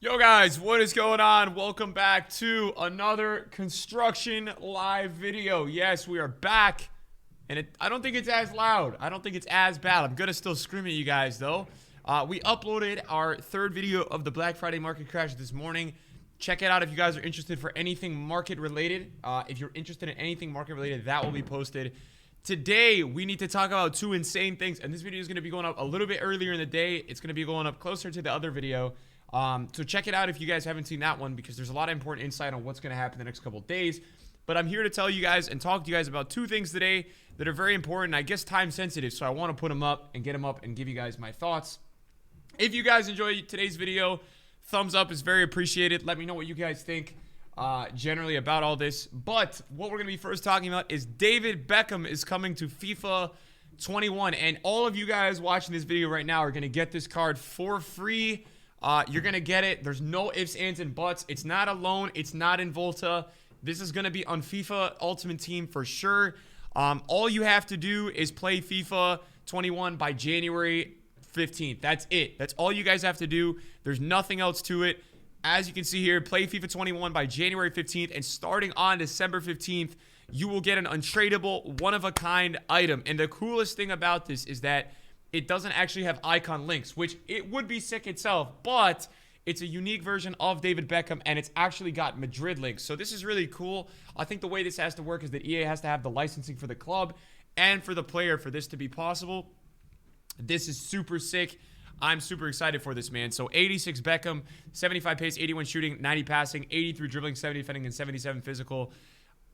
Yo guys, what is going on? Welcome back to another construction live video. Yes, we are back, and I don't think it's as loud. I don't think it's as bad. I'm gonna still scream at you guys though. We uploaded our third video of the Black Friday market crash this morning. Check it out if you guys are interested for anything market related. If you're interested in anything market related, that will be posted. Today, we need to talk about two insane things, and this video is gonna be going up a little bit earlier in the day. It's gonna be going up closer to the other video. So check it out if you guys haven't seen that one, because there's a lot of important insight on what's going to happen the next couple of days. But I'm here to tell you guys and talk to you guys about two things today that are very important, I guess time sensitive, so I want to put them up and get them up and give you guys my thoughts. If you guys enjoyed today's video, thumbs up is very appreciated. Let me know what you guys think generally about all this. But what we're going to be first talking about is David Beckham is coming to FIFA 21, and all of you guys watching this video right now are going to get this card for free. You're going to get it. There's no ifs, ands, and buts. It's not a loan. It's not in Volta. This is going to be on FIFA Ultimate Team for sure. All you have to do is play FIFA 21 by January 15th. That's it. That's all you guys have to do. There's nothing else to it. As you can see here, play FIFA 21 by January 15th, and starting on December 15th, you will get an untradeable, one-of-a-kind item. And the coolest thing about this is that it doesn't actually have icon links, which it would be sick itself, but it's a unique version of David Beckham, and it's actually got Madrid links. So this is really cool. I think the way this has to work is that EA has to have the licensing for the club and for the player for this to be possible. This is super sick. I'm super excited for this, man. So 86 Beckham, 75 pace, 81 shooting, 90 passing, 83 dribbling, 70 defending, and 77 physical.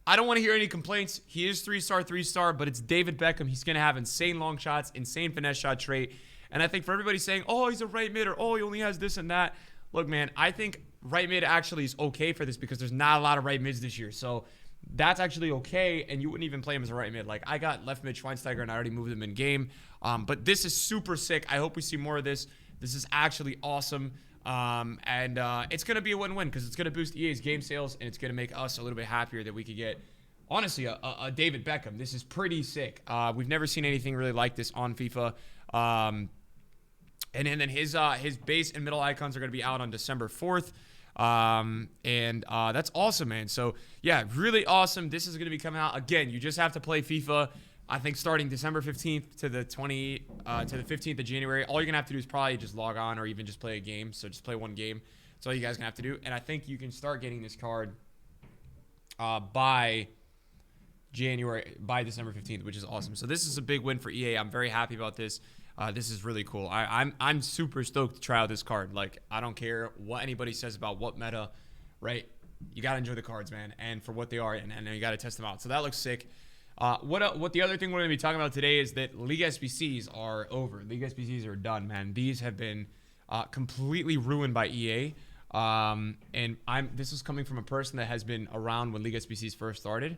I don't want to hear any complaints. He is 3-star, but it's David Beckham. He's going to have insane long shots, insane finesse shot trait. And I think for everybody saying, oh, he's a right mid, or oh, he only has this and that. Look, man, I think right mid actually is okay for this because there's not a lot of right mids this year. So that's actually okay, and you wouldn't even play him as a right mid. Like, I got left mid Schweinsteiger, and I already moved him in game. But this is super sick. I hope we see more of this. This is actually awesome. It's going to be a win-win because it's going to boost EA's game sales, and it's going to make us a little bit happier that we could get, honestly, a David Beckham. This is pretty sick. We've never seen anything really like this on FIFA. And then his base and middle icons are going to be out on December 4th. That's awesome, man. So, yeah, really awesome. This is going to be coming out. Again, you just have to play FIFA, I think, starting December 15th to the 15th of January. All you're going to have to do is probably just log on or even just play a game. So just play one game. That's all you guys going to have to do. And I think you can start getting this card by December 15th, which is awesome. So this is a big win for EA. I'm very happy about this. This is really cool. I'm super stoked to try out this card. Like, I don't care what anybody says about what meta, right? You got to enjoy the cards, man, and for what they are, and you got to test them out. So that looks sick. What the other thing we're going to be talking about today is that League SBCs are over. League SBCs are done, man. These have been completely ruined by EA. This is coming from a person that has been around when League SBCs first started.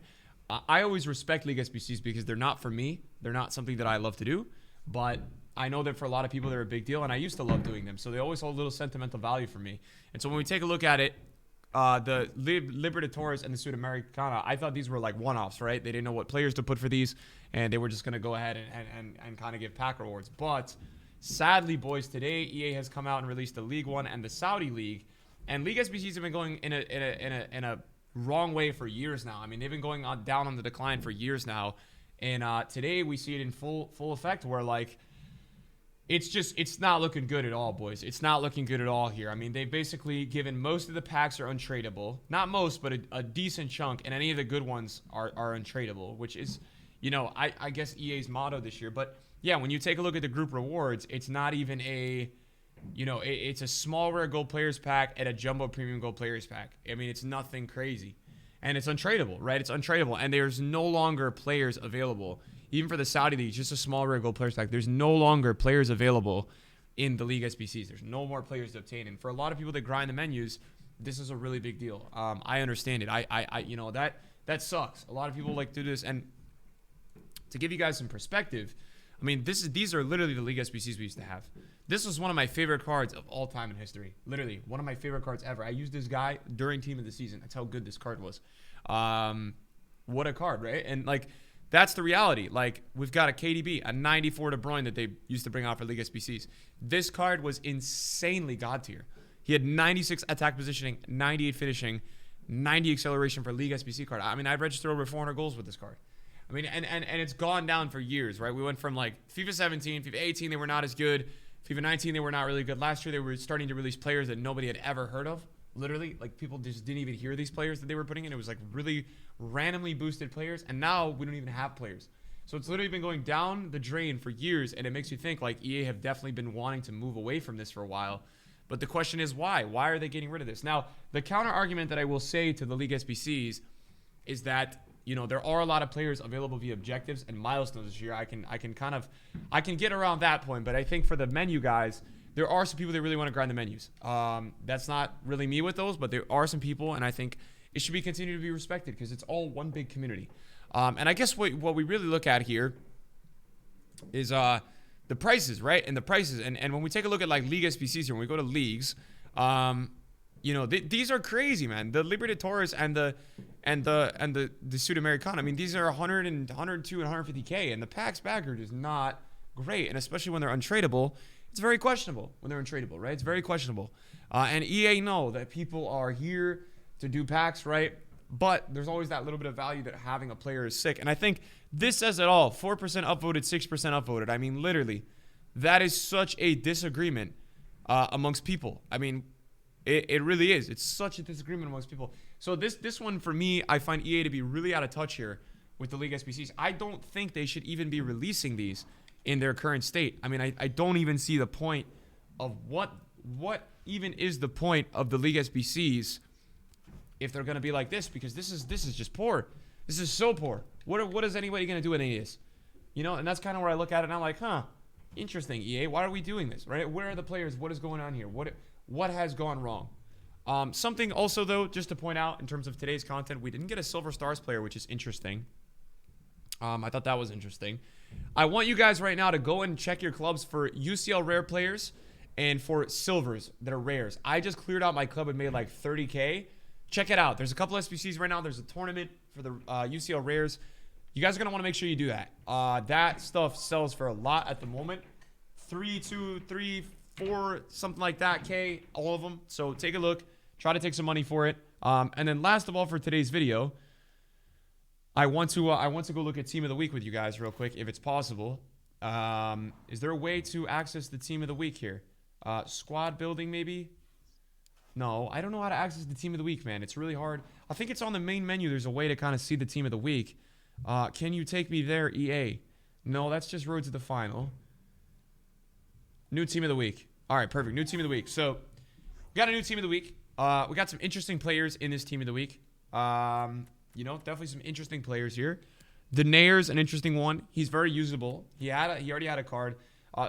I always respect League SBCs because they're not for me. They're not something that I love to do, but I know that for a lot of people they're a big deal, and I used to love doing them. So they always hold a little sentimental value for me. And so when we take a look at it, the Libertadores and the Sudamericana, I thought these were like one-offs, right? They didn't know what players to put for these, and they were just going to go ahead and kind of give pack rewards. But sadly, boys, today EA has come out and released the League One and the Saudi League, and League SBCs have been going in a wrong way for years now. I mean, they've been going down on the decline for years now, and today we see it in full effect where, like, it's not looking good at all, boys. It's not looking good at all here. I mean, they've basically given most of the packs are untradeable. Not most, but a decent chunk, and any of the good ones are untradeable, which is, I guess EA's motto this year. But yeah, when you take a look at the group rewards, it's not even it's a small rare gold players pack and a jumbo premium gold players pack. I mean, it's nothing crazy. And it's untradeable, right? It's untradeable, and there's no longer players available. Even for the Saudi League, just a small rare gold players pack, there's no longer players available in the League SBCs. There's no more players to obtain. And for a lot of people that grind the menus, this is a really big deal. I understand it. That sucks. A lot of people like to do this. And to give you guys some perspective, I mean, these are literally the League SBCs we used to have. This was one of my favorite cards of all time in history. Literally, one of my favorite cards ever. I used this guy during Team of the Season. That's how good this card was. What a card, right? And, like, that's the reality. Like, we've got a KDB, a 94 De Bruyne that they used to bring out for League SBCs. This card was insanely god tier. He had 96 attack positioning, 98 finishing, 90 acceleration for League SBC card. I mean, I've registered over 400 goals with this card. I mean, and it's gone down for years, right? We went from like FIFA 17, FIFA 18, they were not as good. FIFA 19, they were not really good. Last year, they were starting to release players that nobody had ever heard of. Literally, like people just didn't even hear these players that they were putting in. It was like really randomly boosted players. And now we don't even have players. So it's literally been going down the drain for years. And it makes you think like EA have definitely been wanting to move away from this for a while. But the question is why? Why are they getting rid of this? Now, the counter argument that I will say to the League SBCs is that, you know, there are a lot of players available via objectives and milestones this year. I can get around that point, but I think for the menu guys, there are some people that really want to grind the menus. That's not really me with those, but there are some people, and I think it should be continued to be respected because it's all one big community. And I guess what we really look at here is the prices, right? And the prices, and when we take a look at like League SBCs here, when we go to leagues, you know, these are crazy, man. The Libertadores and the Sudamericana. I mean, these are 100 and 102 and 150K, and the packs backers is not great, and especially when they're untradeable, it's very questionable when they're untradeable, right? It's very questionable. And EA know that people are here to do packs, right? But there's always that little bit of value that having a player is sick, and I think this says it all. 4% upvoted, 6% upvoted. I mean, literally, that is such a disagreement amongst people. I mean, it really is. It's such a disagreement amongst people. So this one, for me, I find EA to be really out of touch here with the League SBCs. I don't think they should even be releasing these in their current state. I mean, I don't even see the point of what even is the point of the League SBCs if they're going to be like this, because this is just poor. This is so poor. What is anybody going to do with any of this? You know, and that's kind of where I look at it and I'm like, huh, interesting, EA. Why are we doing this, right? Where are the players? What is going on here? What has gone wrong? Something also, though, just to point out in terms of today's content, we didn't get a Silver Stars player, which is interesting. I thought that was interesting. I want you guys right now to go and check your clubs for UCL rare players and for silvers that are rares. I just cleared out my club and made like 30K. Check it out. There's a couple SBCs right now. There's a tournament for the UCL rares. You guys are going to want to make sure you do that. That stuff sells for a lot at the moment. 3, 2, 3, 4, something like that, K, all of them. So take a look. Try to take some money for it. And then last of all for today's video, I want to go look at Team of the Week with you guys real quick, if it's possible. Is there a way to access the Team of the Week here? Squad building, maybe? No, I don't know how to access the Team of the Week, man. It's really hard. I think it's on the main menu. There's a way to kind of see the Team of the Week. Can you take me there, EA? No, that's just Road to the Final. New Team of the Week. All right, perfect. New Team of the Week. So, we got a new Team of the Week. We got some interesting players in this Team of the Week. You know, definitely some interesting players here. Denair's an interesting one. He's very usable. He already had a card.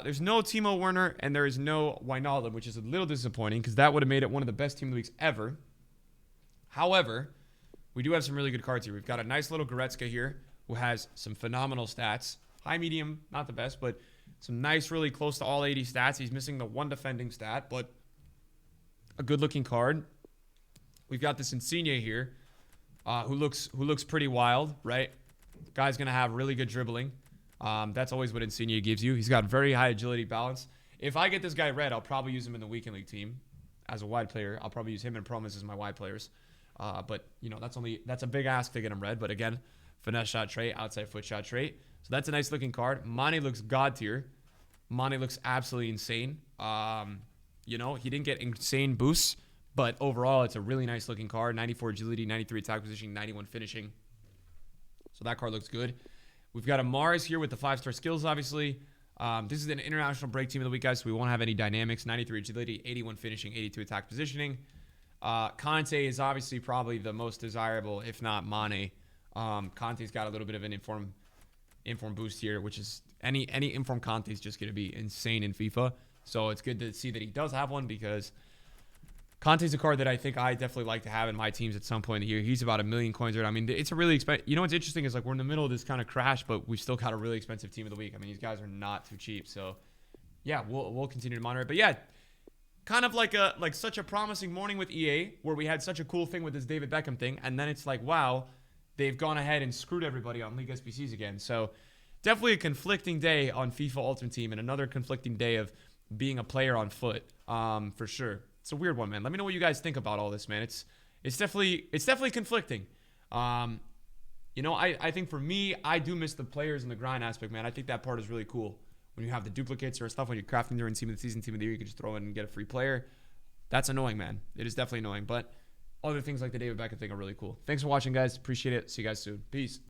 There's no Timo Werner, and there is no Wijnaldum, which is a little disappointing because that would have made it one of the best Team of the Weeks ever. However, we do have some really good cards here. We've got a nice little Goretzka here who has some phenomenal stats. High, medium, not the best, but some nice, really close to all 80 stats. He's missing the one defending stat, but a good-looking card. We've got this Insigne here, who looks pretty wild, right? Guy's going to have really good dribbling. That's always what Insigne gives you. He's got very high agility balance. If I get this guy red, I'll probably use him in the Weekend League team as a wide player. I'll probably use him and Promise as my wide players. But, you know, that's a big ask to get him red. But, again, finesse shot trait, outside foot shot trait. So that's a nice looking card. Mane looks god tier. Mane looks absolutely insane. You know, he didn't get insane boosts. But overall, it's a really nice looking card. 94 agility, 93 attack positioning, 91 finishing. So that card looks good. We've got a Mars here with the 5-star skills, obviously. This is an international break Team of the Week, guys, so we won't have any dynamics. 93 agility, 81 finishing, 82 attack positioning. Conte is obviously probably the most desirable, if not Mane. Conte's got a little bit of an inform boost here, which is any inform Conte is just going to be insane in FIFA. So it's good to see that he does have one because Conte's a card that I think I definitely like to have in my teams at some point in the year. He's about 1 million coins right. I mean, it's a really expensive. You know what's interesting is like we're in the middle of this kind of crash, but we've still got a really expensive Team of the Week. I mean, these guys are not too cheap. So yeah, we'll continue to monitor it. But yeah, kind of like such a promising morning with EA where we had such a cool thing with this David Beckham thing, and then it's like, wow, they've gone ahead and screwed everybody on League SBCs again. So definitely a conflicting day on FIFA Ultimate Team and another conflicting day of being a player on foot, for sure. it's a weird one, man. Let me know what you guys think about all this, man. It's definitely conflicting. You know, I think for me, I do miss the players and the grind aspect, man. I think that part is really cool. When you have the duplicates or stuff, when you're crafting during team of the season, team of the year, you can just throw in and get a free player. That's annoying, man. It is definitely annoying. But other things like the David Beckham thing are really cool. Thanks for watching, guys. Appreciate it. See you guys soon. Peace.